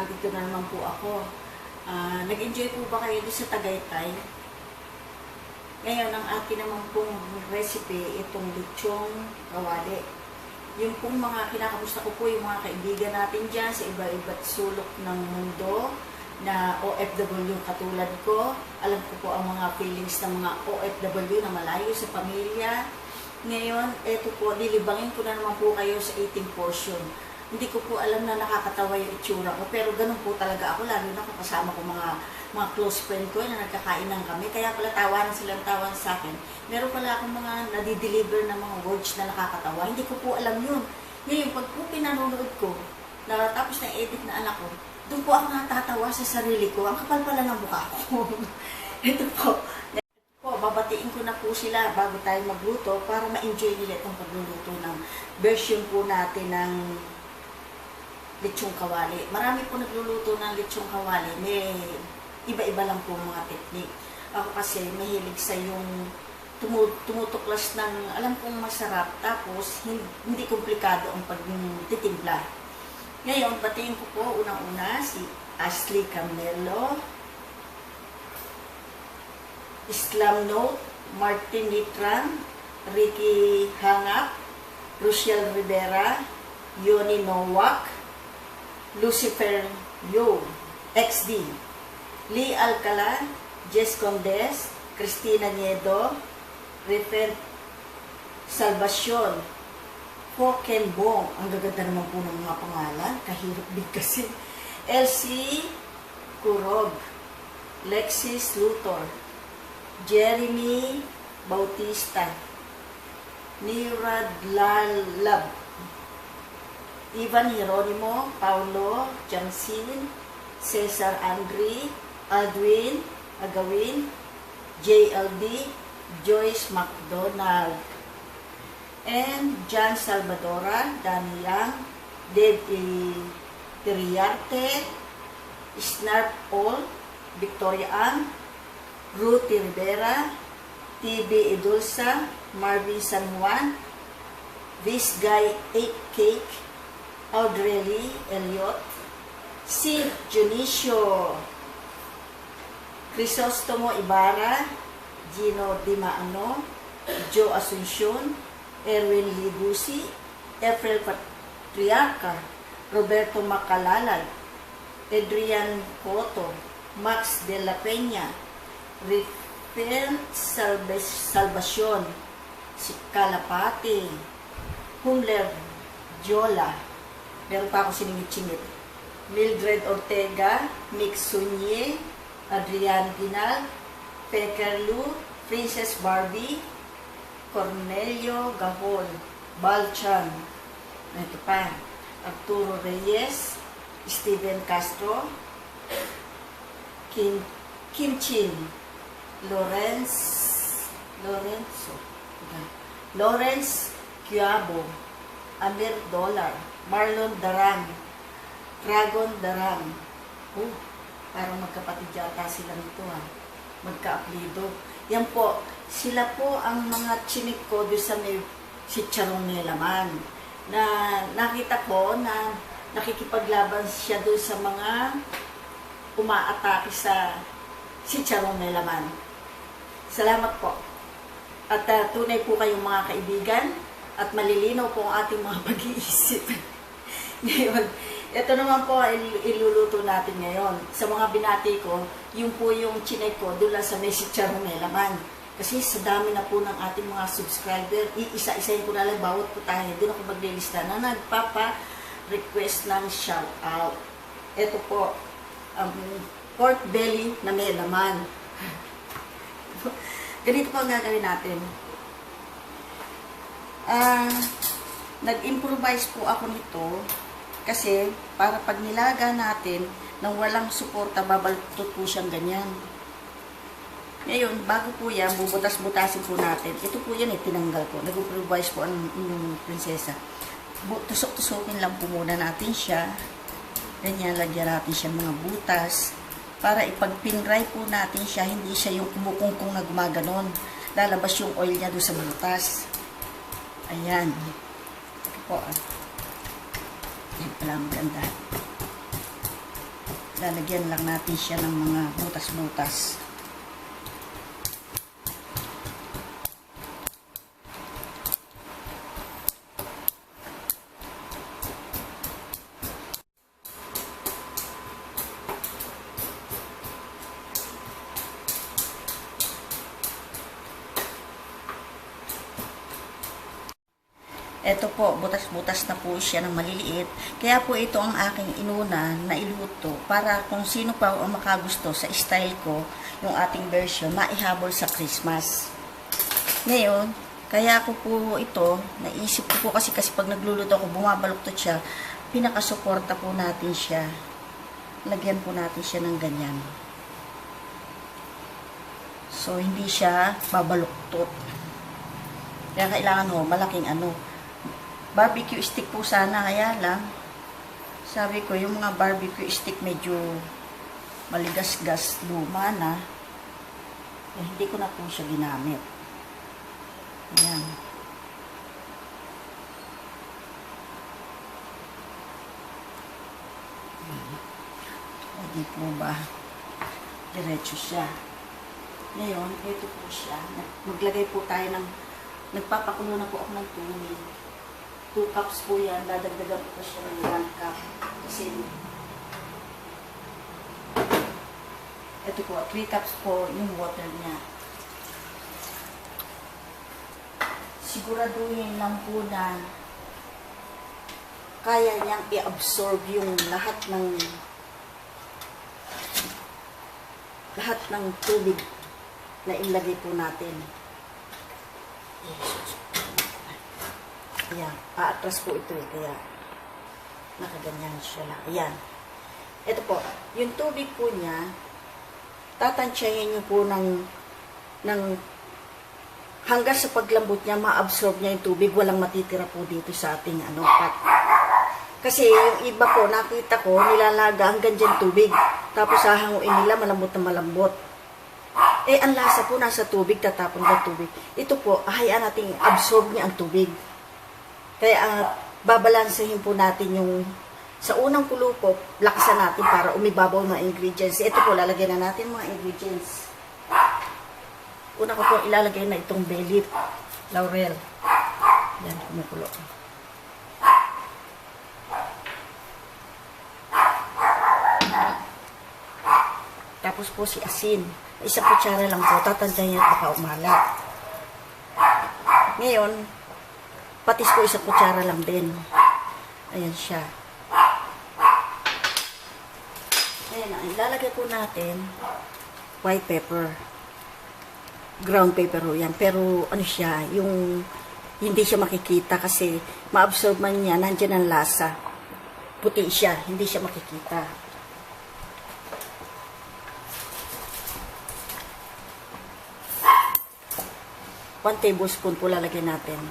nandito na naman po ako. Nag-enjoy po ba kayo doon sa Tagaytay? Ngayon, ang akin naman pong recipe, itong lechong kawali. Yung pong mga kinakamusta ko po, yung mga kaibigan natin dyan sa iba-iba't sulok ng mundo na OFW katulad ko. Alam ko po ang mga feelings ng mga OFW na malayo sa pamilya. Ngayon, eto po, dilibangin ko na naman po kayo sa eating portion. Hindi ko po alam na nakakatawa yung itsura ko, pero ganun po talaga ako, lalo na kung kasama ko mga close friend ko na nagkakainan kami. Kaya pala tawanan silang tawan sa akin. Meron pala akong mga nadideliver na mga words na nakakatawa. Hindi ko po alam yun. Ngayon, pag po pinanonood ko, tapos na-edit na anak ko, doon po ako natatawa sa sarili ko. Ang kapal pala ng mukha ko. Ito po. Babatiin ko na po sila bago tayo magluto para ma-enjoy nila itong pagluluto ng version po natin ng lechong kawali. Marami po nagluluto ng lechong kawali. May iba-iba lang po mga technique. Ako kasi mahilig sa yung tumutuklas ng alam kong masarap tapos hindi komplikado ang pagtitimpla. Ngayon, batiin ko po unang-una si Ashley Camelo, Islam Note, Martin Nitran, Ricky Hangap, Rochelle Rivera, Yoni Nowak, Lucifer Yo, XD, Lee Alcala, Jess Condes, Cristina Niedo, Repent Salvacion, Hoken Bong, ang gaganda naman po ng mga pangalan, kahirap din kasi, Elsie Kurog, Lexis Luthor, Jeremy Bautista, Nirad Lalab, Ivan Hieronimo, Paulo Jansin, Cesar Andre, Aldwin Agawin, JLD, Joyce McDonald, and John Salvadora, Danny Yang, Dave Tiriarte, Snarp Paul, Victoria Ann, Ruthie Rivera, TB Edulsa, Marvin San Juan, This Guy 8 Cake, Audrey Lee Elliot, Sid Junicio, Crisostomo Ibarra, Gino Dimaano, Joe Asuncion, Erwin Libusi, Efrel Patriarca, Roberto Macalalal, Adrian Cotto, Max de la Peña, Repent Salvacion, si Kalapati, Humler Jola, meron pa ako siningit-singit, Mildred Ortega, Mick Sunye, Adrian Ginal, Pekerlu, Princess Barbie, Cornelio Gahon, Balchan, ito pa, Arturo Reyes, Steven Castro, Kim Chin, Lawrence Quiabo, Amir Dollar, Marlon Daran, Dragon Daran. Parang magkapatid yata sila nito magka-aplido. Yan po, sila po ang mga chinik ko doon sa may sitsarong nilaman. Na nakita ko na nakikipaglaban siya doon sa mga umaatake sa sitsarong nilaman. Salamat po. At tunay po kayong mga kaibigan at malilinaw po ang ating mga pag-iisip. Ngayon, ito naman po iluluto natin ngayon. Sa mga binati ko, yung po yung chinay ko doon sa may sitsarong nilaman. Kasi sa dami na po ng ating mga subscriber, iisa-isayin ko na lang bawat po tayo. Doon ako maglilista na nagpapa-request ng shout-out. Ito po, pork belly na may laman. Ganito po ang gagawin natin. Nag-improvise po ako nito kasi para pag nilaga natin nang walang suporta, babaltot po siyang ganyan. Ngayon, bago po yan, bubutas-butasin po natin. Ito po yan, tinanggal ko. Nag-improvise po ang inyong prinsesa. Tusok-tusokin lang po muna natin siya. Ganyan, lagyan natin siya mga butas. Para ipag-pinray po natin siya, hindi siya yung kumukungkung na gumaganon. Lalabas yung oil niya doon sa butas. Ayan. Ito po. Ayan pala, maganda. Lalagyan lang natin siya ng mga butas-butas. Ito po, butas-butas na po siya ng maliliit. Kaya po ito ang aking inuna na iluto para kung sino pa ang makagusto sa style ko, yung ating version, maihabol sa Christmas. Ngayon, kaya ko po ito, naisip ko po kasi pag nagluluto ako, bumabaluktot siya, pinakasuporta po natin siya. Lagyan po natin siya ng ganyan. So, hindi siya babaluktot. Kaya kailangan ho, malaking barbecue stick po sana, kaya lang sabi ko yung mga barbecue stick medyo maligas-gas, luma na, hindi ko na po siya ginamit. Ayan. Hindi po ba diretso siya. Ngayon, ito po siya, maglagay po tayo ng, nagpapakulo na po ako ng tubig. 2 cups po yan. Dadagdagan po siya ng 1 cup. Kasi, ito po, 3 cups po yung water niya. Siguraduhin lang po na kaya niyang i-absorb yung lahat ng tubig na ilagay po natin. Ayan, aatras po ito kaya nakaganyan siya lang. Ayan. Ito po, yung tubig po niya, tatansyahin niyo po ng hanggang sa paglambot niya, ma-absorb niya yung tubig, walang matitira po dito sa ating pot. Kasi yung iba po, nakita ko, nilalaga hanggang dyan tubig. Tapos hahanguin nila, malambot na malambot. Ang lasa po nasa tubig, tatapon ng tubig. Ito po, hayaan natin absorb niya ang tubig. Kaya babalansahin po natin yung sa unang kulo po, lakasan natin para umibabaw mga ingredients. Ito po, lalagyan na natin mga ingredients. Una ko po ilalagay na itong bay leaf, laurel. Yan, kumukulo. Tapos po si asin. 1 kutsara lang po, tatantayin at baka umalat. Ngayon, patis po 1 kutsara lang din. Ayan siya. Ayan, ilalagay po natin white pepper. Ground pepper ho yan. Pero ano siya, yung hindi siya makikita kasi ma-absorb man niya, nandiyan ang lasa. Puti siya, hindi siya makikita. 1 tablespoon po lalagyan natin.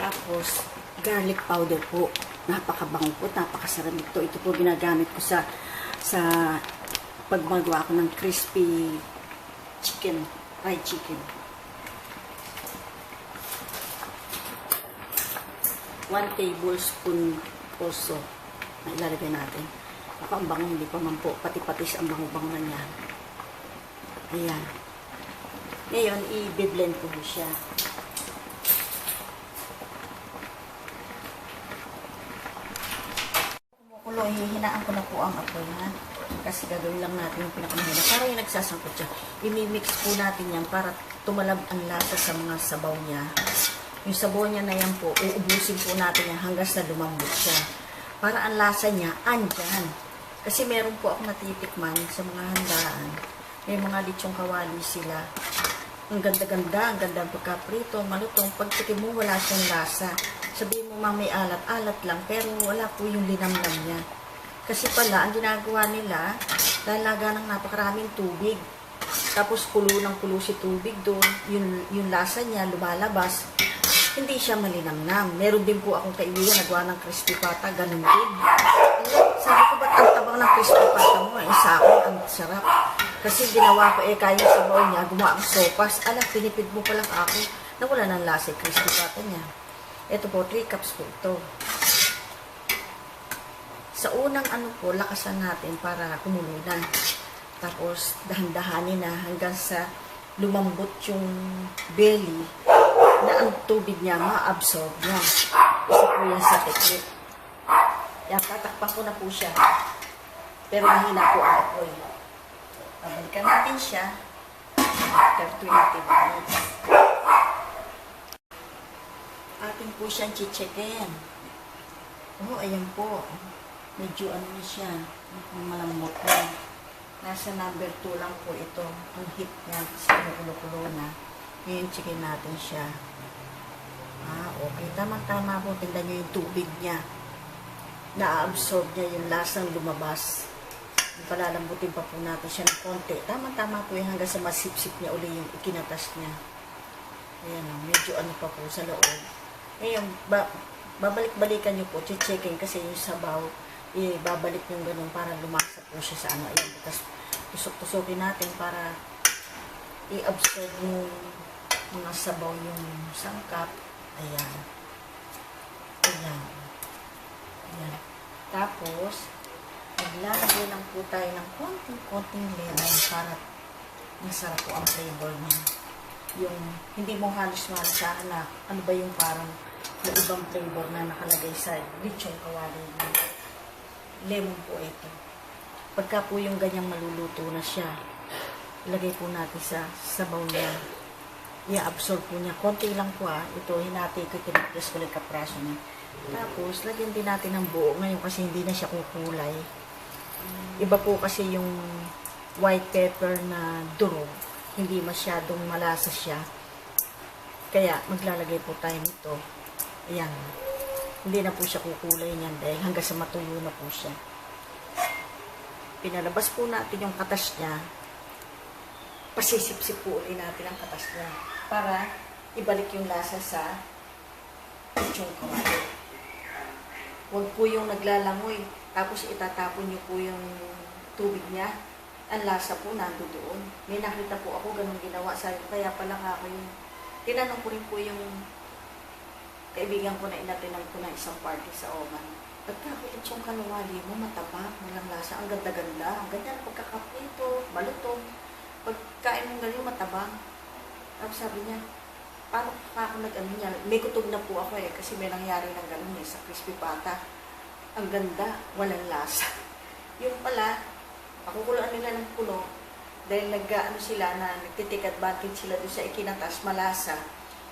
Tapos, garlic powder po. Napakabango po, napakasarap ito. Ito po ginagamit ko sa pagmagawa ko ng crispy chicken, fried chicken. 1 tablespoon also na ilalagay natin. Ako ang bango, hindi pa man po. Pati-patis ang bango-bango na niya. Ayan. Ngayon, i-blend ko siya. Kumukulo, hihinaan ko na po ang apoy na. Kasi gagawin lang natin yung pinakamahina. Para yung nagsasangkot siya. I-mix po natin yan para tumalab ang lasa sa mga sabaw niya. Yung sabaw niya na yan po, uubusin po natin yan hanggang sa lumambot siya. Para ang lasa niya, andyan. Kasi meron po ako natitikman sa mga handaan. May mga lechong kawali sila. Ang ganda-ganda, ang ganda ang pagkaprito, malutong. Pagtikim mo, wala siyang lasa. Sabihin mo, may alat-alat lang, pero wala po yung linamnam niya. Kasi pala, ang ginagawa nila, lalaga ng napakaraming tubig. Tapos kulo ng kulo si tubig doon. Yung lasa niya, lumalabas. Hindi siya malinamnam. Meron din po akong kaibigan nagawa ng crispy pata, ganun din. Sabi ko, ba't ang tabang ng crispy pata mo? Sa akin, ang sarap. Kasi ginawa ko kaya sa bowl niya, gumawa ang sopas. Alam, pinipid mo pa lang ako. Nawala ng lasa, crispy pata niya. Ito po, 3 cups po ito. Sa unang po, lakasan natin para kumulunan. Tapos, dahan-dahanin na hanggang sa lumambot yung belly na ang tubig niya ma-absorb niya. Isa po yan sa technique. Yan, tatakpan ko na po siya. Pero mahina po ang apoy. Pabalikan natin siya after 20 minutes. Atin po siyang chichikin. Oh, ayan po. Medyo ano na siya. Malambot na. Nasa number 2 lang po ito. Ang heat niya. Kasi kumukulo-kulo na. Ngayon, chicken natin siya. Okay. Tama-tama po. Tingnan nyo yung tubig niya. Na-absorb niya yung lasang lumabas. Palalambutin pa po natin siya ng konti. Tama-tama po yung hanggang sa masipsip niya uli yung ikinatas niya. Ayan o. Medyo ano pa po sa loob. Ngayon, babalik-balikan nyo po. Checking kasi yung sabaw. Babalik yung ganun para lumasa po siya sa ano. Ayan. Tapos tusok-tusokin natin para i-absorb yung mga sabaw yung sangkap. Ayan. Ayan. Ayan. Tapos, maglalagay lang po tayo ng konting lemon para masarap po ang flavor niya. Yung hindi mo halos-halasahan na ano ba yung parang na ibang flavor na nakalagay sa lechong kawali niya. Lemon po ito. Pagka po yung ganyang maluluto na siya, ilagay po natin sa sabaw niya. I-absorb po niya. Konti lang po ito, hinati ko, tinapos ko lang kapraso niya. Tapos, lagyan din natin ng buo ngayon kasi hindi na siya kukulay. Iba po kasi yung white pepper na durog. Hindi masyadong malasa siya. Kaya, maglalagay po tayo nito. Ayan. Hindi na po siya kukulay niyan dahil hanggang sa matuyo na po siya. Pinalabas po natin yung katas niya. Pasisip-sip po ulit natin ang katas niya. Para ibalik yung lasa sa lechong kawali. Huwag po yung naglalangoy. Tapos itatapon niyo po yung tubig niya. Ang lasa po nando doon. May nakita po ako ganun ginawa. Sabi ko, kaya pala ako yung... Tinanong ko rin po yung kaibigan ko na inatinan ko na isang party sa Oman. Pagkakulit yung kawali mo, matabang, walang lasa. Ang ganda-ganda. Ang ganda ng pagkakaprito, malutong. Pagkain mong galing, matabang. Tapos sabi niya, paano ako nag-ano niya? May kutob na po ako kasi may nangyari ng gano'n sa crispy pata. Ang ganda, walang lasa. Yung pala, pakukuluan nila ng puno dahil nag-ano sila na nagtitake advantage sila doon sa ikinatas, malasa.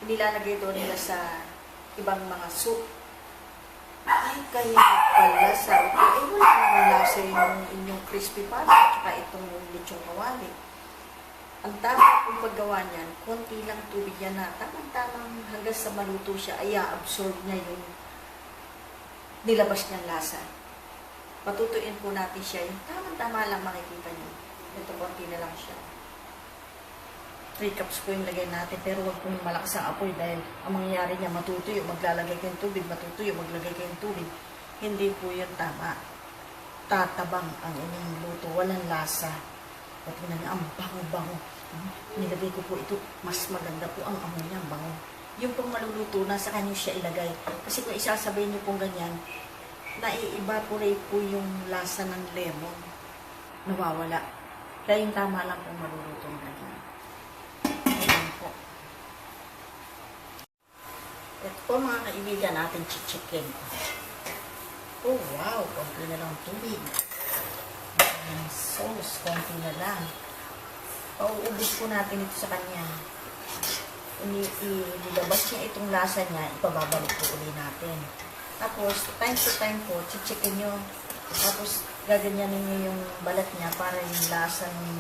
Inilalagay doon nila sa ibang mga soup. Ay, kaya pala sa wala namang lasa yung inyong crispy pata at saka itong lechong kawali. Ang tama kung paggawa niyan, konti lang tubig yan na tamang-tamang hanggang sa maluto siya, ay absorb niya yung nilabas niyang lasa. Patutuin po natin siya, yung tamang-tama lang makikita niyo. Ito, konti na lang siya. 3 cups po yung lagay natin, pero huwag pong malakas ang apoy dahil ang mangyayari niya, matutuyo, maglalagay kayong tubig, matutuyo, maglagay kayong tubig. Hindi po yun tama. Tatabang ang inyong luto, walang lasa. At yun ang bango-bango. Nilagay ko po ito, mas maganda po ang amoy niya, bango. Yung pong maluluto na sa kanya siya ilagay. Kasi kung isasabay niyo pong ganyan, nai-evaporate po yung lasa ng lemon. Nawawala. Kaya yung tama lang pong maluluto ng ganyan. Ayan po. Ito po mga kaibigan natin chichikin. Oh wow, konti na lang tubig. Ang sauce, konti na lang. Pauubos po natin ito sa kanya. Ilabas niya itong lasa niya, ipababalik po uli natin. Tapos, time to time po, chichikin nyo. Tapos, gaganyanin nyo yung balat niya para yung lasa ng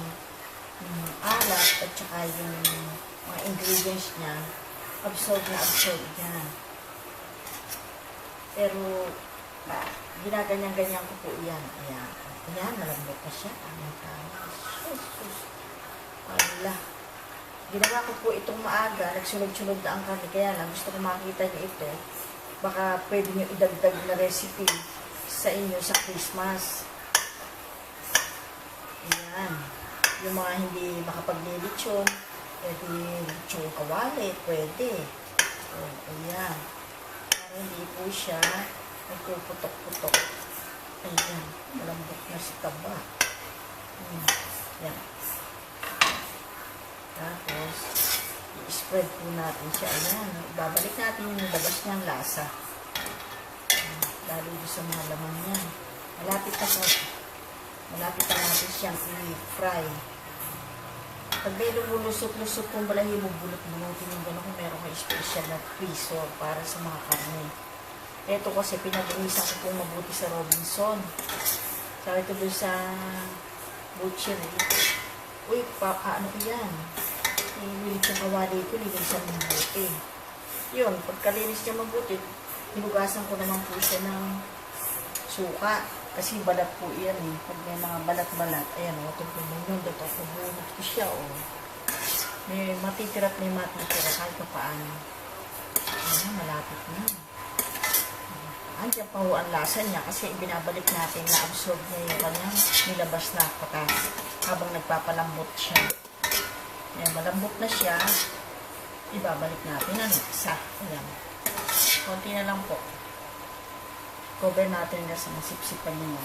alat at saka yung mga ingredients niya, absorb niya. Pero, ginaganyan-ganyan ko po yan. Ayan. Ayan, malambot na siya. Tama-tama. Sus. Wala. Ginawa ko po itong maaga. Nagsunod-sunod na ang karne. Kaya lang, gusto ko makita niyo ito. Baka pwede niyo idagdag na recipe sa inyo sa Christmas. Ayan. Yung mga hindi makapaglilitsyon, pwede litsyon kawali, pwede. So, ayan. Para hindi po siya nagpuputok-putok. Ayan. Malambot na si taba. Ayan. Tapos, i-spread po natin siya. Ayan. Babalik natin yung labas niyang lasa. Lalo doon sa mga laman niya. Malapit na natin siyang i-fry. Pag may lumulusot-lusot kung balahibo, bulot-bulutin yung gano'n kung meron kayo special na freezer para sa mga karne. Ito kasi pinag-uwisan ko pong mabuti sa Robinson. Sabi ko doon sa butchery. Uy, ano ko yan? Inulit yung kawali ko, linisan ng mabuti. Yun, pagkalinis niya mabuti, hinugasan ko naman po siya ng suka. Kasi balat po yan eh. Pag may mga balat-balat, ayan o, ito po nung dito, kubunot ko siya o. May matitira at may matitira kahit pa paano. Ayan, malapit na. Andiyan pa ho ang lasa niya kasi binabalik natin na absorb niya yung kanyang nilabas na patas habang nagpapalambot siya. Ayan, malambot na siya. Ibabalik natin ang lasa. Ayan. Konti na lang po. Cover natin na sa masipsipan niya.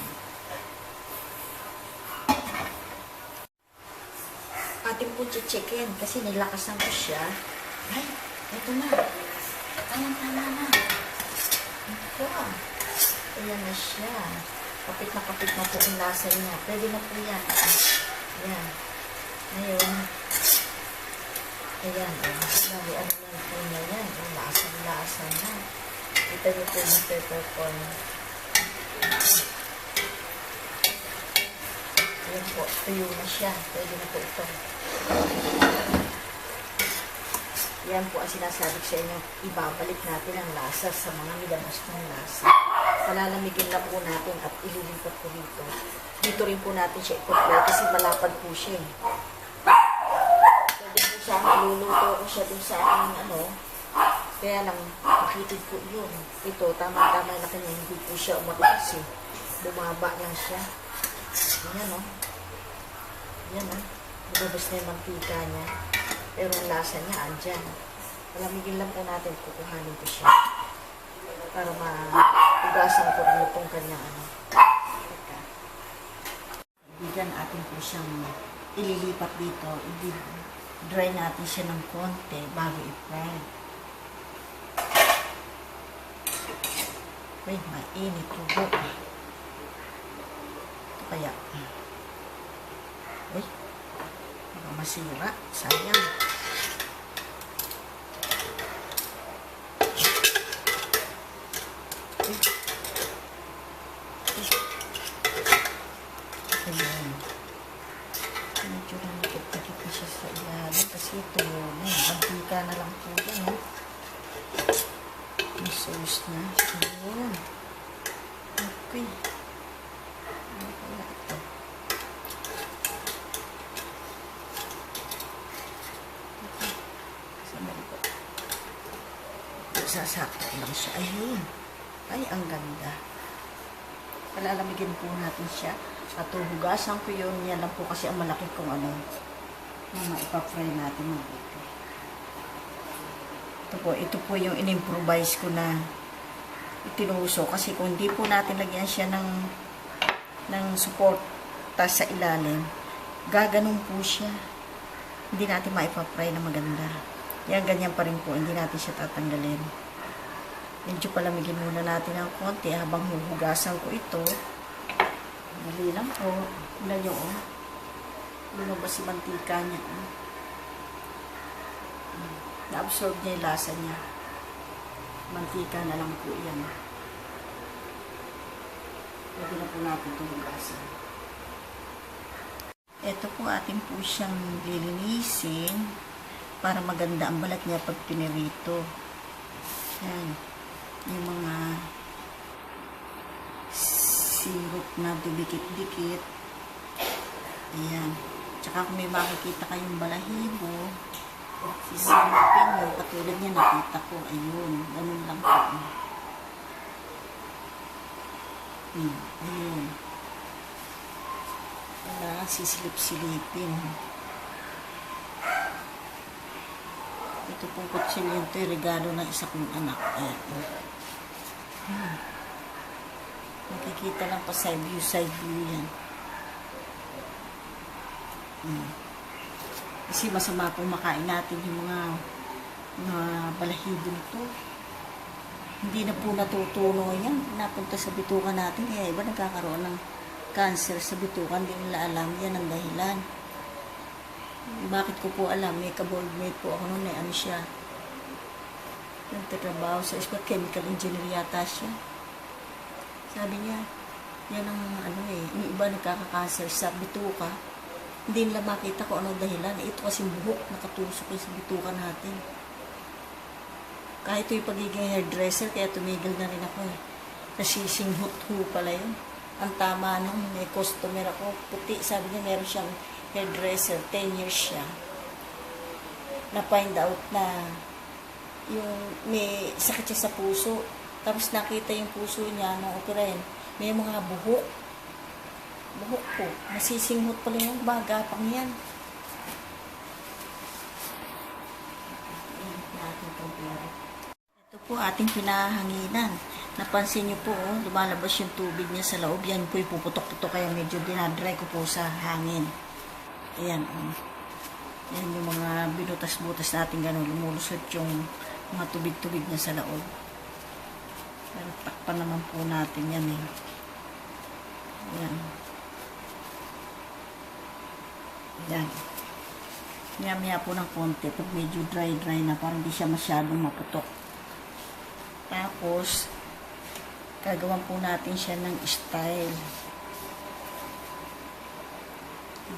Ating po checkin kasi nilakasan ko siya. Ay, ito na. Ayan, tama na. Ito. Ayan na siya. Kapit na po ang lasa niya. Pwede na po yan. Ayan. Ngayon. Ayan. Ano lang po na yan. Lasa na. Kita niyo po yung peppercorn. Ayan po, tuyo na siya. Pwede na po ito. Yan po ang sinasabi ko sa inyo. Ibabalik natin ang lasa sa mga nilabas ng lasa. Palalamigin lang po natin at ililipat po dito. Dito rin po natin siya ipapray kasi malapad po siya. Pwede po siya maluluto ko siya dun sa aking kaya lang, makitid po yun. Ito, tama-tama na kanya, hindi po siya umatikas eh. Bumaba lang siya. Ayan o. Ayan o. Lumabas na yung mantika niya. Pero ang lasa niya, andyan. Palamigin lang po natin, kukuhanin ko siya. Para maugasan ko rin itong kanyang Bigyan atin po siyang ililipat dito. I-dry natin siya ng konti bago i-fry. Ay, mainit tubo. Ito kaya. Ay, baka masira. Sayang. Ayan. Medyo nanikit-tikit na siya sa ilalim kasi ito yun. Mantika na lang po yan. May sauce na. Ayan. Okay. Ano kaya ito? Okay. Kasama ito. Sasakto lang siya. Ayun. Ay, ang ganda. Palalamigin po natin siya. At hugasan ko yun. Yan lang po kasi ang malaki kong na maipafry natin mabuti. Ito po yung in-improvise ko na itinuso. Kasi kung hindi po natin lagyan siya ng suporta sa ilalim, gaganon po siya. Hindi natin maipapry na maganda. Yan, ganyan pa rin po. Hindi natin siya tatanggalin. Medyo palamigin muna natin ng konti habang huhugasan ko ito. Dali lang po. Tignan nyo, oh. Lumabas si mantika niya, oh. Na-absorb niya yung lasa niya. Mantika na lang po yan. Pwede na po natin itong hugasan. Ito po atin po siyang lilinisin para maganda ang balat niya pag pinirito. Yan. Yung mga syrup na didikit-dikit. Ayan. Tsaka kung may makikita kayong balahibo, sisipin nyo. Katulad niya nakita ko. Ayun. Ganun lang po. Ayun. na sisilip-silipin. Ito pong kutsilyo ito, regalo ng isa kong anak. Ayan. Nakikita lang pa side view yan. Kasi masama pong makain natin yung mga balahibo nito. Hindi na po natutuno yan. Napunta sa bituka natin. Kaya iba nagkakaroon ng cancer sa bituka. Hindi nila alam. Yan ang dahilan. Bakit ko po alam? May ka-boardmate po ako noon. Ano siya? Nagtatrabaho sa chemical engineer yata siya. Sabi niya, yan ang yung iba nagkaka-cancer sa bituka. Hindi nila makita kung ano dahilan. Ito kasi buhok nakatusok sa bituka natin. Kahit ito'y pagiging hairdresser, kaya tumigil na rin ako eh. Kasi singhut-hu pala yun. Ang tama nung may customer ako, puti, sabi niya meron siyang hairdresser, 10 years siya. Na-find out na yung may sakit siya sa puso. Tapos nakita yung puso niya nung operahin, may mga buhok. Buhok po. Nasisinghot pala yung bagapang yan. Ito po ating pinahanginan. Napansin niyo po, lumalabas yung tubig niya sa loob. Yan po ipuputok-putok kaya medyo dinadry ko po sa hangin. Ayan. Yan yung mga binutas-butas natin gano'n. Lumulusot yung mga tubig-tubig niya sa loob. Pero takpan naman po natin yan eh. Ayan. Ayan. Maya-maya po ng konti. Pag medyo dry-dry na, parang hindi siya masyadong maputok. Tapos, gagawan po natin siya ng style.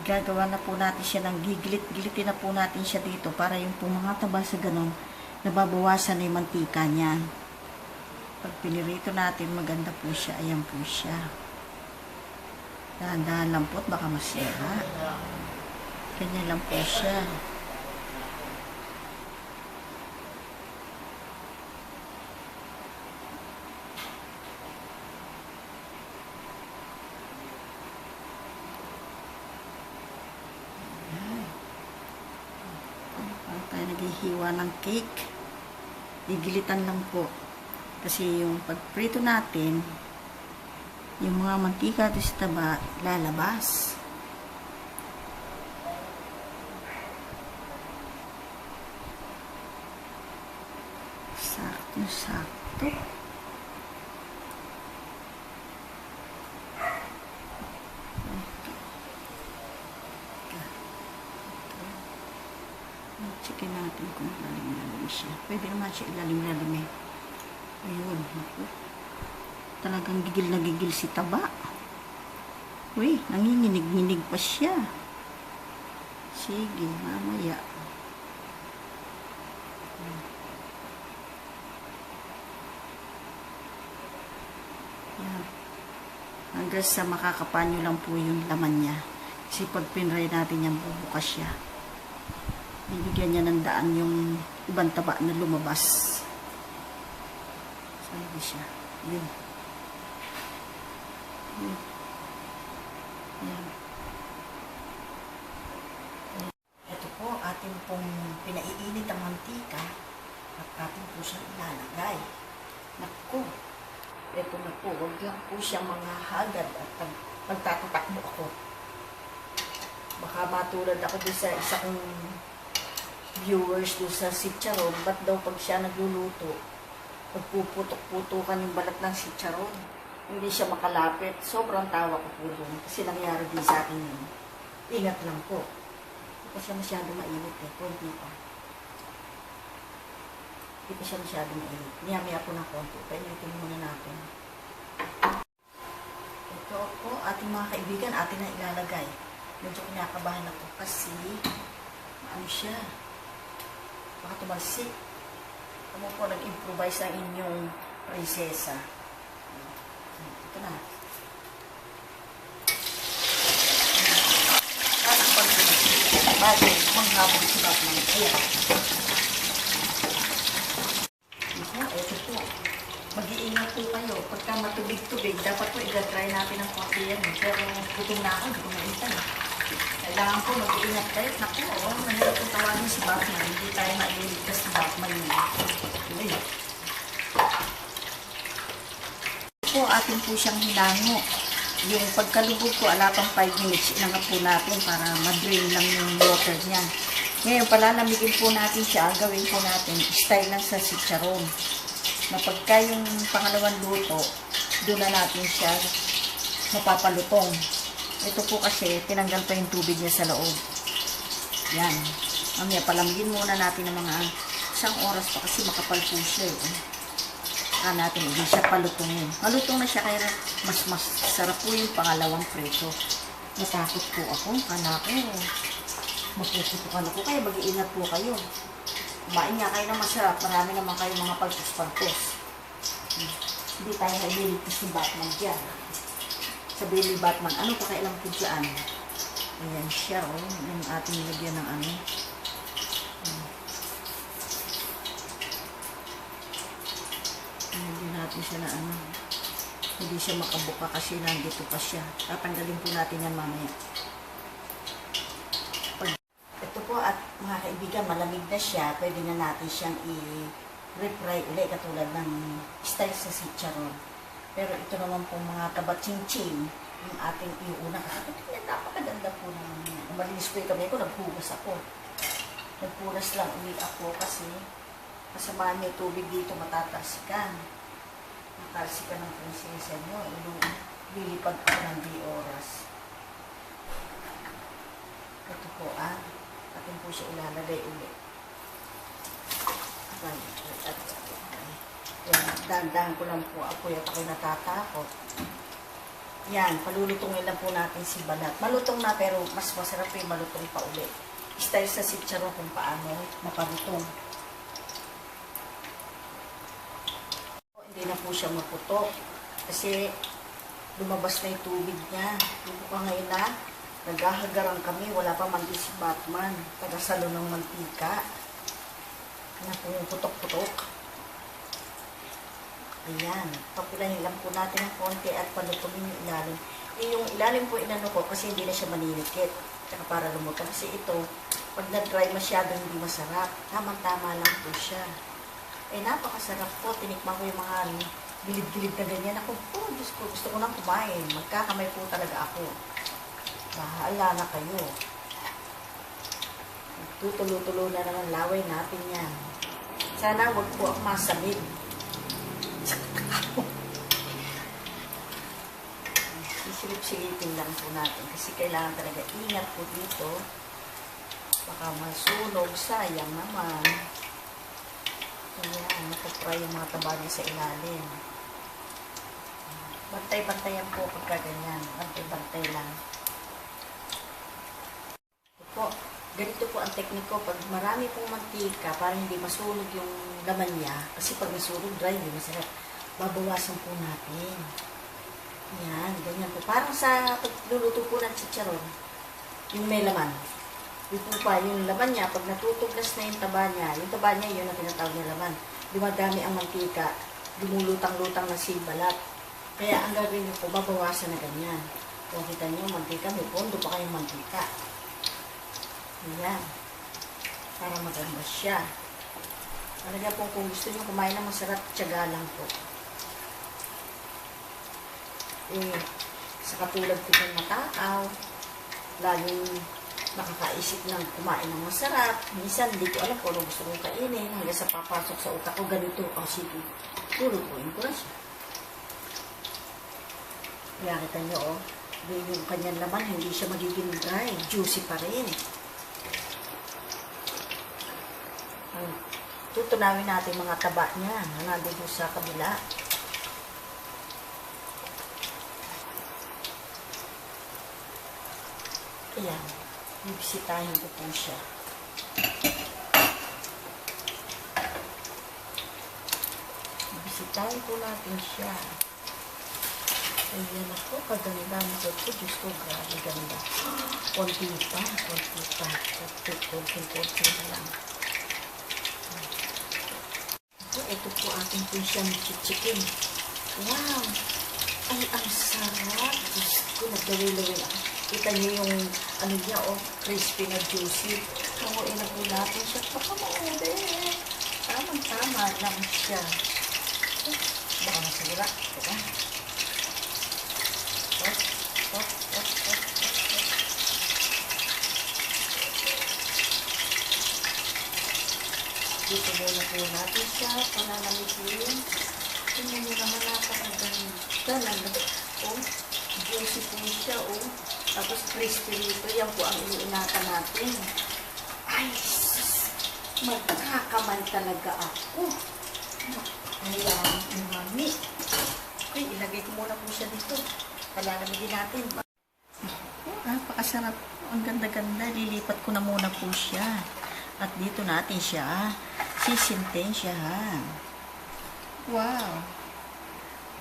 Gagawa na po natin siya ng giglit-gilitin na po natin siya dito para yung po mga taba sa ganun, nababawasan na yung mantika niya. Pag pinirito natin, maganda po siya. Ayan po siya. Dahan-dahan lang po at baka masira. Ganyan lang po siya. Parang tayo naghihiwa ng cake. Igilitan lang po. Kasi yung pagprito natin, yung mga mantika at sa taba, lalabas. Sakto. Checkin natin kung lalim-lalim siya. Pwede naman siya ilalim-lalim eh. Ayun. Talagang gigil na gigil si taba. Uy, nanginginig-nginig pa siya. Sige, mamaya. Yan. Hanggang sa makakapanyo lang po yung laman niya. Kasi pag pinray natin yan, bubukas siya. Bibigyan niya ng daan yung ibang taba na lumabas. Sabi siya. Yun. Yun. Yan. Ito po, ating pong pinaiinit ang mantika at ating po siyang ilalagay. Naku. Ito na po, huwag lang po siyang mga hagad at pagtatatakbo ako. Baka matulad ako doon sa isa kong viewers doon sa chicharon, ba't daw pag siya nagluluto, pagpuputok-putukan yung balat ng chicharon, hindi siya makalapit. Sobrang tawa ko po doon kasi nangyari din sa akin yun. Ingat lang po. Hindi pa siya masyado mainit eh, konti pa. Hindi pa siya masyado mainit. Maya-maya po ng konti. Painitin muna natin. Ito po, ating mga kaibigan, atin na ilalagay. Medyo kinakabahan ako kasi ano siya, baka tumalsik. Ano po, nag-improvise ang inyong prinsesa. Ito na. Bagay, manghabang sibat ng ayan. Ito po. Mag-iingat po kayo. Pagka matubig-tubig, dapat po i-try natin ang coffee yan. Pero gutom na ako, hindi ko maintan. Kailangan po mag-iingat kayo. Naku, mahirap po tawagin si Batman. Hindi tayo mailigtas si Batman. Uy. Po, atin po siyang hinango. Yung pagkalubog ko, ala pang 5 minutes, inangat po natin para ma-drain lang yung water niyan. Ngayon, palalamigin po natin siya. Gawin po natin, style lang sa chicharon. Na pagka yung pangalawang luto, doon na natin siya mapapalutong. Ito po kasi, tinanggal pa yung tubig niya sa loob. Yan. Mamaya, palamigin muna natin ng mga 1 oras pa kasi makapal po siya. Saka natin, hindi siya palutongin. Malutong na siya, kaya mas sarap po yung pangalawang preso. Natakot po ako. Kana ko, mapuputukan ako. Kaya mag-iingat po kayo. Kumain nga kayo ng masarap. Marami naman kayo mga pagpus-pagpus. Hindi tayo nailigtas ni Batman dyan. Sabihin ni Batman, ano pa kailang po dyan? Ayan siya, oh. Yung ating lagyan ng ano. Lagyan natin siya na ano. Hindi siya makabuka kasi nandito pa siya. Tatanggalin po natin yan mamaya. Ito po at mga kaibigan, malamig na siya. Pwede na natin siyang i-refry ulit katulad ng style sa chicharon. Pero ito naman po mga tabatsing-ching yung ating iuna. Kasi napakaganda po naman yan. Malinis po yung kamay ko, naghugas ako. Nagpunas lang ulit ako kasi kasamaan niyo tubig dito, matatalsikan. Matalsikan ng prinsesa niyo. Lilipad ako ng di oras. Ito po atin po siya ilalagay ulit. Dahan-dahan ko lang po apoy at ako'y natatakot. Yan, palulutungin lang po natin si balat. Malutong na pero mas masarap yung malutong pa ulit. Style sa chicharon kung paano mapalutong. Hindi na po siya maputok kasi lumabas na yung tubig niya. Hindi pa ngayon na naghahagaran kami, wala pa man din si Batman. Tagasalo ng mantika. Ano po yung putok-putok. Ayan. Papilahin lang po natin ng konti at palutungin yung ilalim. Yung ilalim po inano ko kasi hindi na siya maninikit. Tsaka para lumutang. Kasi ito, pag na-dry masyado hindi masarap. Tamang-tama lang po siya. Napakasarap po. Tinikman ko yung mga gilid-gilid na ganyan. Ako po, Diyos ko, gusto ko nang kumain. Magkakamay po talaga ako. Bahala na kayo. Tutulo-tulo na naman laway natin yan. Sana wag po ako masamid. Sisilip-silipin lang po natin kasi kailangan talaga ingat po dito. Baka masunog, sayang naman. Ayan, nakapry yung mga tabagi sa ilalim. Bantay-bantayan po pagka ganyan. Bantay-bantay lang. Ganito po ang tekniko. Pag marami pong mantika, parang hindi masunog yung laman niya. Kasi pag nasunog, dry, hindi masarap. Babawasan po natin. Yan, ganyan po. Parang sa pagluluto po ng chicharon, yung may laman. Yung po pa, yung laman niya, pag natutugnas na yung taba niya, yun ang tinatawag na laman. Dumadami ang mantika, lumulutang-lutang na si balat. Kaya ang gagawin niyo po, babawasan na ganyan. Kung kita niyo, mantika, may pondo pa kayong mantika. Ayan. Para maganda siya. Talaga po kung gusto niyo kumain ng masarap, tiyaga lang po. Sa katulad ko ng matakaw, laging nakakaisip ng kumain ng masarap. Minsan, hindi ko alam kung ano gusto kong kainin. Hanggang sa papasok sa utak ko, ganito ang sige. Tulutuin ko na siya. Kaya kita niyo, yung kanyang laman, hindi siya magiging dry. Juicy pa rin. Tutunawin natin mga taba niya na nandito sa kabila. Ayan. Bibisitahin ko po siya. Bibisitahin po natin siya. Ayan ako. Kaganda nito po. Diyos ko, grabe ganda. Konti pa. Konti lang. ito po ating po siyang chichikin. Wow! Ay, ang sarap. Diyos ko, nagdawin-lawin ako. Kita niyo yung, ano niya, oh, crispy na juicy. Hawain na po natin siya. Pakamoode. Tamang-tama lang siya. Baka masira. Diba? Dito muna po natin siya. Pananamitin. Tingnan nyo naman napakaganda. Oh, juicy po siya, oh. Tapos crispy dito. Yan po ang iniingatan natin. Ay, sus. Magkakaman talaga ako. Ayan, umami. Okay, ilagay ko muna po siya dito. Palalamigin natin. Napakasarap. Ang ganda-ganda. Lilipat ko na muna po siya. At dito natin siya sisintin siya. Wow.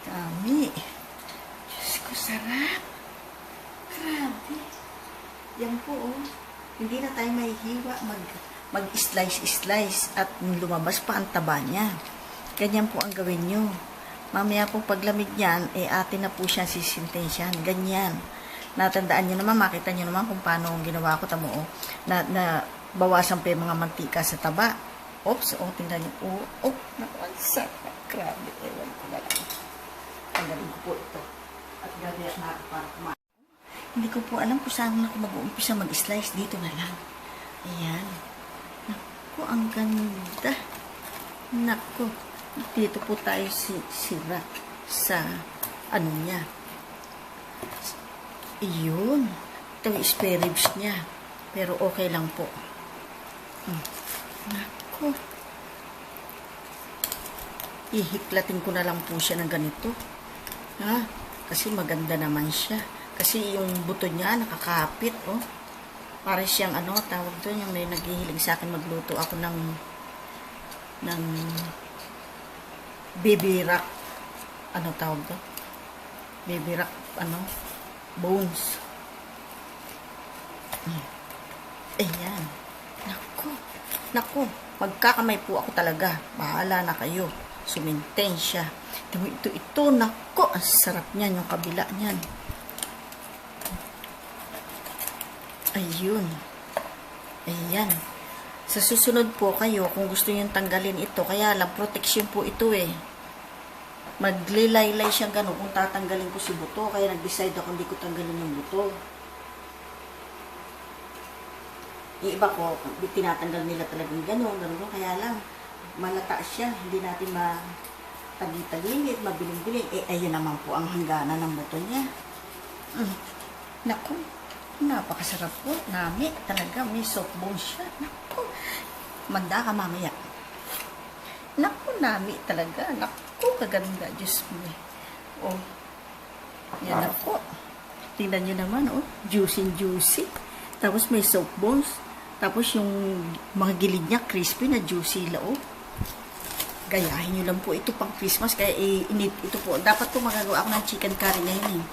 Dami. Diyos ko, sarap. Grabe. Yan po, oh. Hindi na tayo mahihiwa. Mag-slice-slice. At lumabas pa ang taba niya. Ganyan po ang gawin nyo. Mamaya po paglamig niyan, atin na po siya sisintin siya. Ganyan. Natandaan nyo naman, makita nyo naman kung paano ginawa ko. Tamo, oh. Bawasan pa yung mga mantika sa taba. Oops, oh, tingnan nyo. Oh, naku, ang sarap. Grabe, ewan ko na lang. Tanggalin ko po ito. At gagawin na ako para kumain. Hindi ko po alam kung saan ako mag-uumpisa mag-slice. Dito na lang. Ayan. Naku, ang ganda. Naku. Dito po tayo sira sa ano niya. Iyon. Ito yung spare ribs niya. Pero okay lang po. Naku. Ihiklatin ko na lang po siya ng ganito. Ha? Kasi maganda naman siya. Kasi yung buto niya nakakapit, oh. Para siyang ano, tawag doon, yung may naghihiling sa akin magluto ako ng baby rack. Ano tawag doon? Baby rack, ano? Bones. Ayan. Naku. Naku. Magkakamay po ako talaga. Bahala na kayo. Suminten siya. Ito. Naku. Ang sarap niyan. Yung kabila niyan. Ayun. Ayan. Sa susunod po kayo, kung gusto nyo tanggalin ito, kaya lang, protection po ito eh. Maglilaylay siyang gano'n kung tatanggalin ko si buto. Kaya nag-decide ako hindi ko tanggalin yung buto. Yung iba ko, tinatanggal nila talagang gano'n. Kaya lang, malata siya. Hindi natin matagi-tagilid, mabiling-biling. Ayun naman po ang hangganan ng buto niya. Naku, napakasarap po. Nami, talaga, may soft bone siya. Naku, manda ka mamaya. Naku, nami talaga. Naku, kaganda. Diyos mo eh. Oh, yan ako. Tingnan nyo naman, oh. Juicy. Tapos may soft bones. Tapos yung mga gilid niya, crispy na juicy lao. Gayahin nyo lang po ito pang Christmas. Kaya ito po. Dapat po magagawa ako ng chicken curry ngayon eh.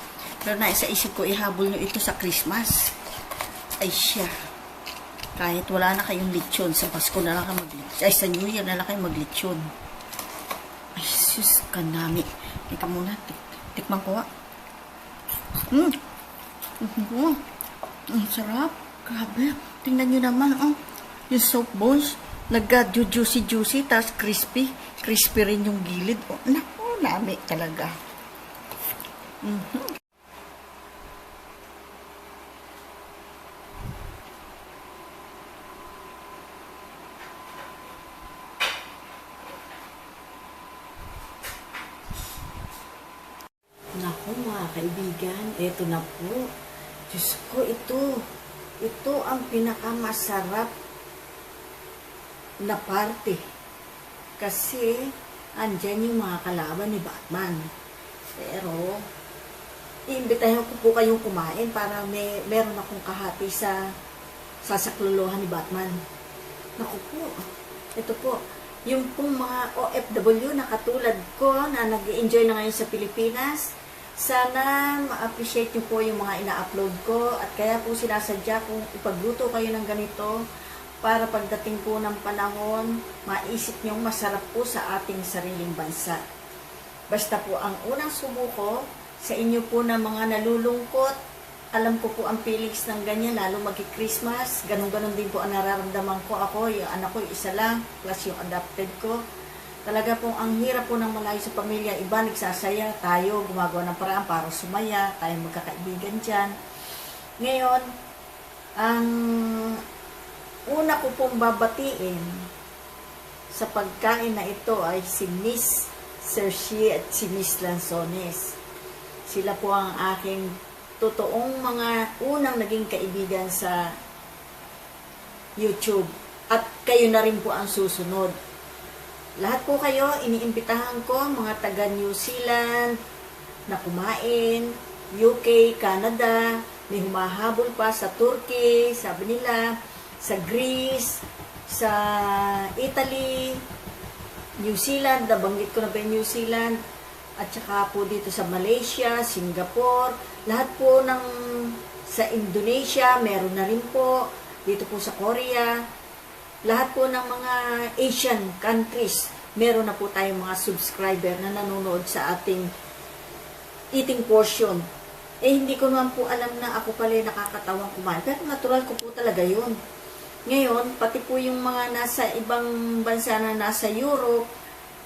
Pero naisa isip ko, ihabol nyo ito sa Christmas. Ay siya. Kahit wala na kayong lechon, sa Pasko na lang kayo maglechon. Ay, sa New Year na lang kayo maglechon. Ay, sus, kanami. Ika muna, tikman ko. Ang sarap. Grabe. Tingnan nyo naman, oh. Yung soft bones, nagka-juicy, tapos crispy. Crispy rin yung gilid. Oh, naku, nami talaga. Naku, mga kaibigan, eto na po. Diyos ko, ito ang pinakamasarap na parte. Kasi, andyan yung mga kalaban ni Batman. Pero, iimbitahin ko po kayong kumain para meron akong kahati sa sasaklolohan ni Batman. Naku po, ito po, yung pong mga OFW na katulad ko na nag-enjoy na ngayon sa Pilipinas, sana ma-appreciate nyo po yung mga ina-upload ko at kaya po sinasadya kung ipagluto kayo ng ganito para pagdating po ng panahon, maisip niyong masarap po sa ating sariling bansa. Basta po ang unang sumuko sa inyo po na mga nalulungkot, alam ko po ang feelings ng ganyan, lalo mag-Christmas, ganun-ganun din po ang nararamdaman ko ako, yung anak ko isa lang, plus yung adopted ko. Talaga po ang hirap po ng malayo sa pamilya, iba nagsasaya, tayo gumagawa ng paraan para sumaya, tayo magkakaibigan dyan. Ngayon, ang una ko pong babatiin sa pagkain na ito ay si Miss Sergi at si Miss Lanzones. Sila po ang aking totoong mga unang naging kaibigan sa YouTube. At kayo na rin po ang susunod. Lahat po kayo, iniimbitahan ko, mga taga New Zealand na kumain, UK, Canada, may humahabol pa sa Turkey, sabi nila, sa Greece, sa Italy, New Zealand, nabanggit ko na ba yung New Zealand, at saka po dito sa Malaysia, Singapore, lahat po ng sa Indonesia, meron na rin po, dito po sa Korea, lahat po ng mga Asian countries, meron na po tayong mga subscriber na nanonood sa ating eating portion. Eh, hindi ko naman po alam na ako pala nakakatawang kumain, pero natural ko po talaga yun. Ngayon, pati po yung mga nasa ibang bansa na nasa Europe,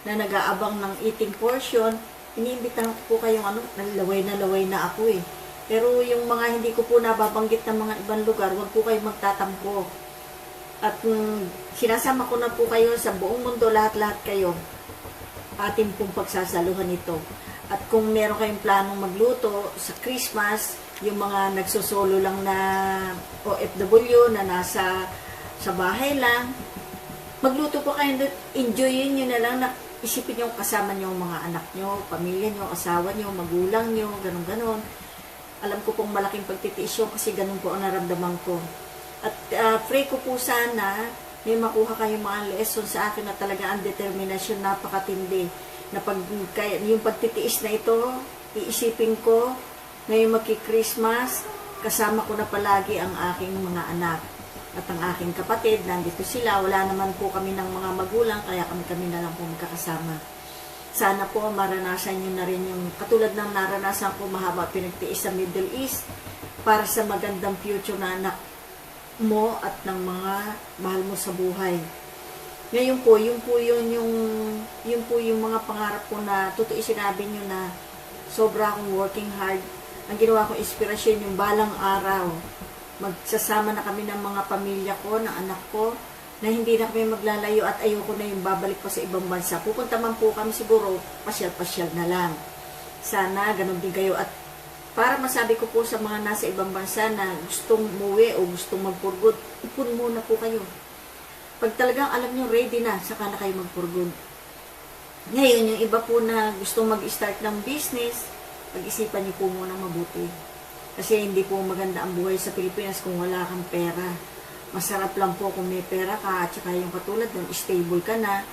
na nag-aabang ng eating portion, iniimbitahan ko po kayong nalaway na ako eh. Pero yung mga hindi ko po nababanggit ng mga ibang lugar, huwag po kayong magtatampo. At sinasama ko na po kayo sa buong mundo, lahat-lahat kayo, atin pong pagsasaluhan ito. At kung meron kayong planong magluto sa Christmas, yung mga nagsosolo lang na OFW na nasa sa bahay lang, magluto po kayo doon, enjoyin nyo na lang, na isipin nyo kasama nyo mga anak nyo, pamilya nyo, asawa nyo, magulang nyo, ganun-ganon. Alam ko pong malaking pagtitiis yun kasi ganun po ang naramdaman ko. At pray ko po sana may makuha kayong mga lesson sa akin na talaga ang determinasyon napakatindi. Na yung pagtitiis na ito, iisipin ko ngayong magki-Christmas, kasama ko na palagi ang aking mga anak. At ang aking kapatid, nandito sila, wala naman po kami ng mga magulang, kaya kami na lang po magkakasama. Sana po maranasan nyo na rin yung katulad ng naranasan ko mahaba pinagtiis sa Middle East para sa magandang future na anak mo at ng mga mahal mo sa buhay. Ngayon po, yung mga pangarap ko na totoo sinabi nyo na sobra akong working hard. Ang ginawa kong inspirasyon yung balang araw. Magsasama na kami ng mga pamilya ko, ng anak ko, na hindi na kami maglalayo at ayoko na yung babalik pa sa ibang bansa. Pupunta man po kami siguro, pasyal-pasyal na lang. Sana, ganun din kayo. At para masabi ko po sa mga nasa ibang bansa na gustong umuwi o gustong magpurgod, ipon muna po kayo. Pag talagang alam nyo ready na, saka na kayo magpurgod. Ngayon, yung iba po na gustong mag-start ng business, pag-isipan niyo po muna mabuti. Kasi hindi po maganda ang buhay sa Pilipinas kung wala kang pera. Masarap lang po kung may pera ka at saka yung katulad nun, stable ka na.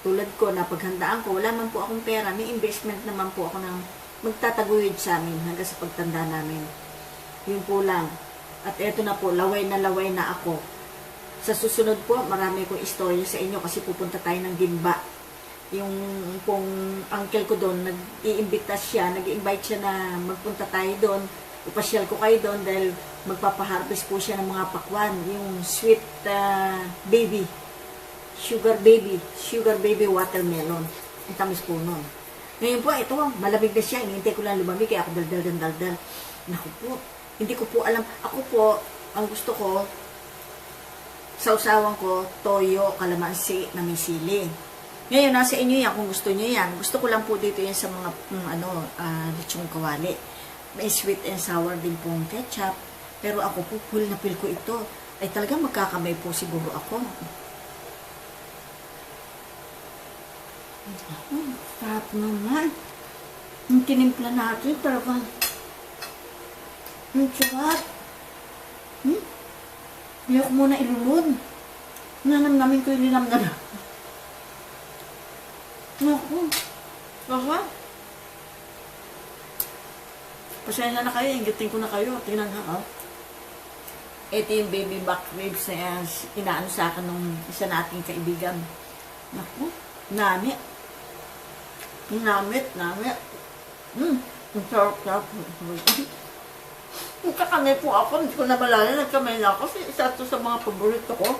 Tulad ko, napaghandaan ko, wala man po akong pera. May investment naman po ako ng magtataguyod sa amin hanggang sa pagtanda namin. Yun po lang. At eto na po, laway na ako. Sa susunod po, marami kong istorya sa inyo kasi pupunta tayo ng Gimba. Yung pong uncle ko doon, nag-i-invite siya na magpunta tayo doon. Ipasyal ko kayo doon dahil magpapaharvest po siya ng mga pakwan, yung sweet baby, sugar baby watermelon. Ang tamis po nun. Ngayon po, ito, malamig na siya. Hinihintay ko lang lumamig, kaya ako daldal. Naku po, hindi ko po alam. Ako po, ang gusto ko, sa usawan ko, toyo, kalamansi, na may sili. Ngayon, nasa inyo yan kung gusto nyo yan. Gusto ko lang po dito yan sa mga, lechong kawali. May sweet and sour din pong ketchup. Pero ako po, full na feel ko ito. Ay talagang magkakamay po siguro ako. Sarap naman. Yung tinimpla natin, talagang ang sarap. Hindi ako muna ilunod. Nanamnamin ko yung linamnam. Naku. Baka. Pasensya na kayo, ingitin ko na kayo. Tingnan ha, Ito yung baby back ribs na inaano sa akin nung isa nating kaibigan. Naku, nami. Nami. Ang sarap. Nagkakamay po ako, hindi ko na malala, nagkamay na ako kasi isa ito sa mga paborito ko.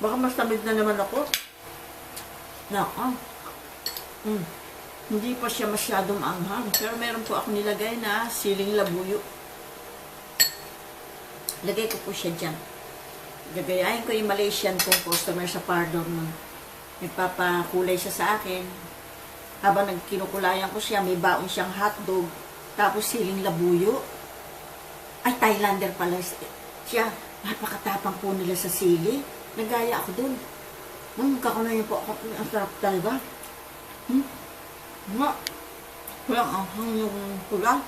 Baka mas tamid na naman ako. Hindi pa siya masyadong anghang, pero meron po ako nilagay na siling labuyo. Lagay ko po siya dyan. Gagayahin ko yung Malaysian kong customer sa pardon. Nagpapakulay siya sa akin. Habang nagkinukulayan ko siya, may baon siyang hotdog, tapos siling labuyo. Ay, Thailander pala siya. Napakatapang po nila sa sili. Nagaya ako dun. Kakunayan po ako. Ang sarap talaga. Walang anghang yung pula.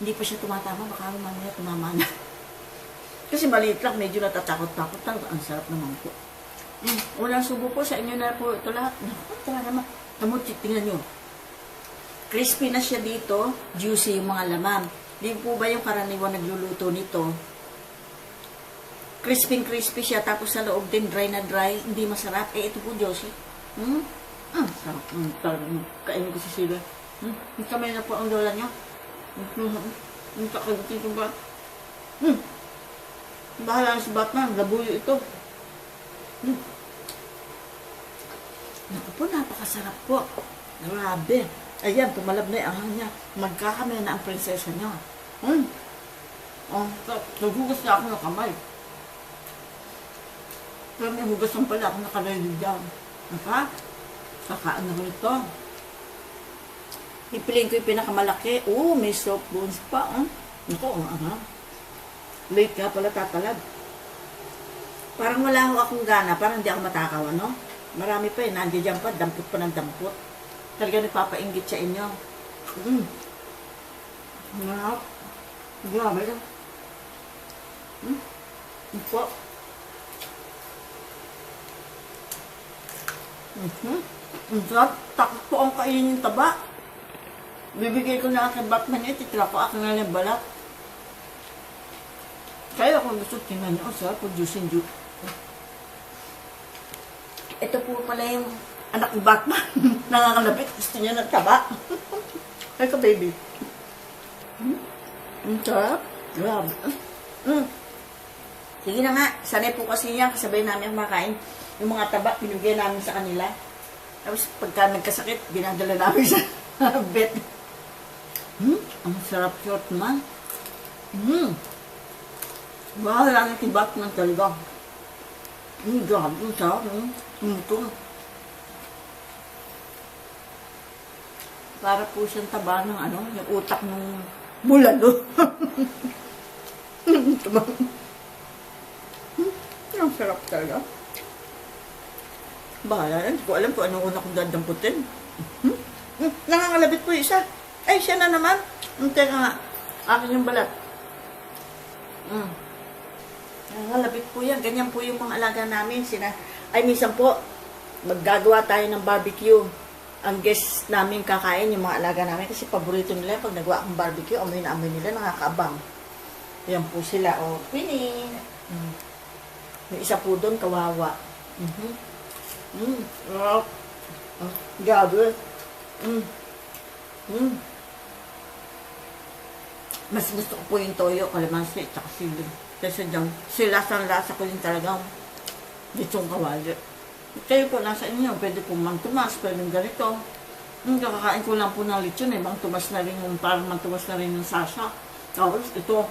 Hindi pa siya tumatama. Baka mamaya tumama na. Kasi maliit lang. Medyo natatakot-takot. Ang sarap naman po. Walang subo po sa inyo na po ito lahat. Tara naman. Tingnan nyo. Crispy na siya dito. Juicy yung mga laman. Di po ba yung karaniwan nagluluto nito? Crispy siya. Tapos sa loob din dry na dry. Hindi masarap. Ito po juicy. Sarap. Kainin ko si sila. Kamay na po ang lola niya. Kakagutin ko ba? Bahala na si Batman. Labuyo ito. Naku po, napakasarap po. Grabe. Ayan, tumalab na yung anghang niya. Magkakamay na ang prinsesa niya. Naghugas na ako ng kamay. Pero may hugasan pala ako nakalalig dyan. Kakaan na ko ito. Pipiliin ko yung pinakamalaki. May soft bones pa. Naku, late nga pala tatalab. Parang wala akong gana. Parang hindi ako matakaw, ano? Marami pa nandiyan dyan pa, dampot pa ng dampot. Talaga nagpapainggit sa inyo. Grabe lang. Po. Takot po ang kainin yung taba. Bibigay ko na aking Batman niya, titira ko aking nga ng balat. Kaya kung gusto, tingnan niyo, sarap po juice. Ito po pala yung anak ni Batman. Nangangalapit. Gusto niya ng taba. Ito, baby. Ang sarap. Grabe. Sige na nga. Sanay po kasi niya. Kasabay namin makain. Yung mga taba, pinugyan namin sa kanila. Tapos pagka nagkasakit, dinadala namin sa vet. Ang sarap short man. Bahala na si Batman talaga. Grabe. Ang sarap. Ito. Para po siyang taba ng yung utak ng bulalo. Ang sarap talaga. Bahala na. Hindi ko alam kung anong una kong dadamputin. Nangangalabit po isa. Ay, siya na naman. Teka nga. Akin yung balat. Nangangalabit po yan. Ganyan po yung mga alaga namin. Minsan po, maggagawa tayo ng barbecue. Ang guest namin kakain, yung mga alaga namin, kasi paborito nila, pag nagawa akong barbecue, amoy na amoy nila, nakakaabang. Yan po sila, pining. May isa po doon, kawawa. Gabi. Mas gusto ko po yung toyo, kalamansi, at sili. Kasi dyan, lasa ko yung talagang litong kawali. Kayo po, nasa inyo, pwede po mangtumas, pwede ganito. Kakakain ko lang po ng lechon, mangtumas na rin yung, parang mangtumas na rin yung sasa. Tapos, ito,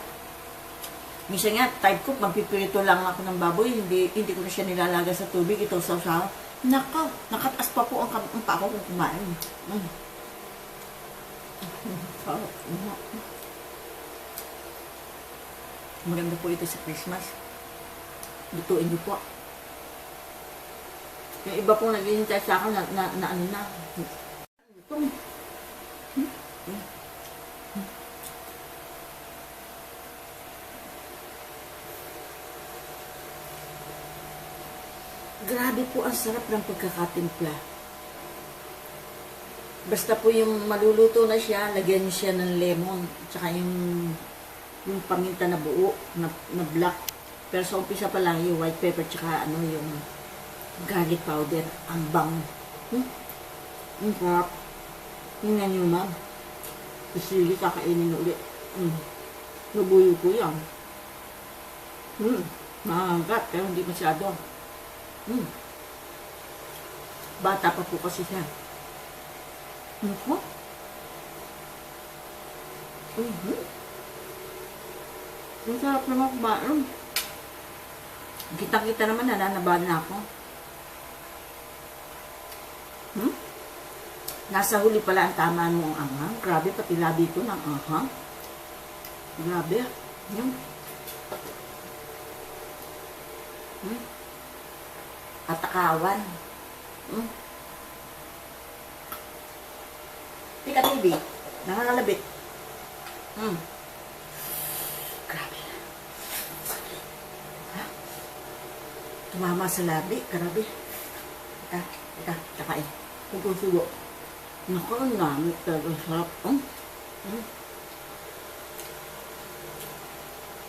minsan nga, type ko, magpipirito lang ako ng baboy, hindi ko na siya nilalaga sa tubig, ito sa nakataas pa po ang pa ako kung kumain. Maganda po ito sa Christmas. Lutuin niyo po. Yung iba pong naghihintay sa akin na ano na. Ito. Grabe po ang sarap ng pagkakatimpla. Basta po yung maluluto na siya, lagyan niyo siya ng lemon. Tsaka yung paminta na buo, na black. Pero sa umpisa pa lang, yung white pepper, tsaka ano, yung garlic powder. Ang bang. Ang sarap. Tingnan niyo, ma'am. Isili, kakainin ulit. Nabuyo ko yan. Maangkat, pero hindi masyado. Bata pa po kasi siya. Naku. Ang sarap naman kumain. Kitang-kita naman, nananabahan na ako. Nasa huli pala ang tama mo ang anghang. Grabe, pati labi ko ng anghang. Grabe. Katakawan. Tika, baby. Nangangalabit. Grabe. Tumama sa labi. Grabe. Ika, kakain. Sugo-sugo. Naku, ang namit talaga. Sarap.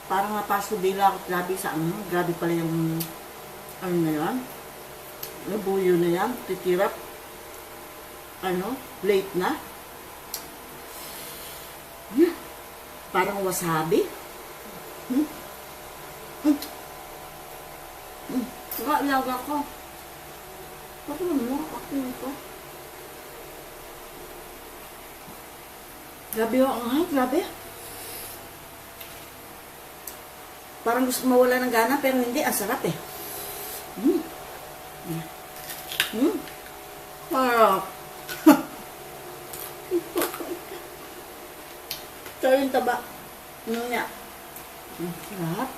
Parang napaso bila ako. Grabe sa ano. Grabe pala yung ano na yan. Nabuyo na yan. Titirap. Ano? Late na. Parang wasabi. Alaga ko. Bakit mo? Ako ito. Grabe yung anghang. Grabe. Parang gusto mawala ng gana, pero hindi. Ang sarap eh. Sarap. So, yung taba. Ano niya? Sarap.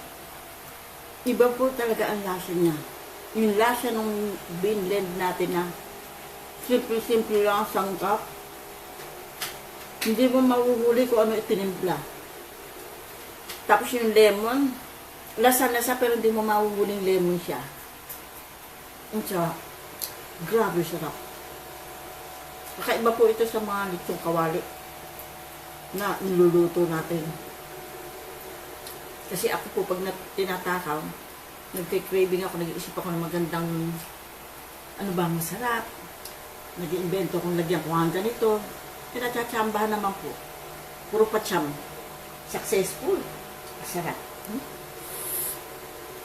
Iba po talaga ang lasa niya. Yung lasa ng binblend natin na simple-simple lang ang sangkap. Hindi mo mahuhuli kung ano itinimpla. Tapos yung lemon, lasa-lasa pero hindi mo mahuhuli yung lemon siya. Ang sarap. Grabe sarap. Kakaiba po ito sa mga litsong kawali na niluluto natin. Kasi ako po, pag tinatakaw, nagkikraving ako, nag-iisip ako ng magandang ano ba masarap. Nag-iimbento kung lagyan ko ang ganito. Pinachachambahan naman po. Puro pacham. Successful. Masarap.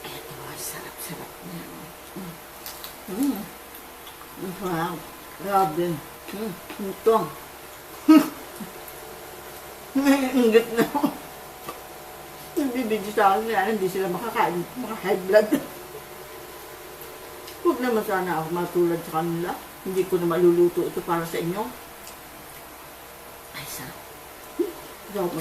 Ito, sarap-sarap niya. Wow. Grabe. Ito. Inggit na ako. Nagbibigyo sa akin na hindi sila makakain. Mga high blood. Huwag naman sana ako matulad sa kanila. Hindi ko na maluluto ito para sa inyo. Ay, sarap. Sarap.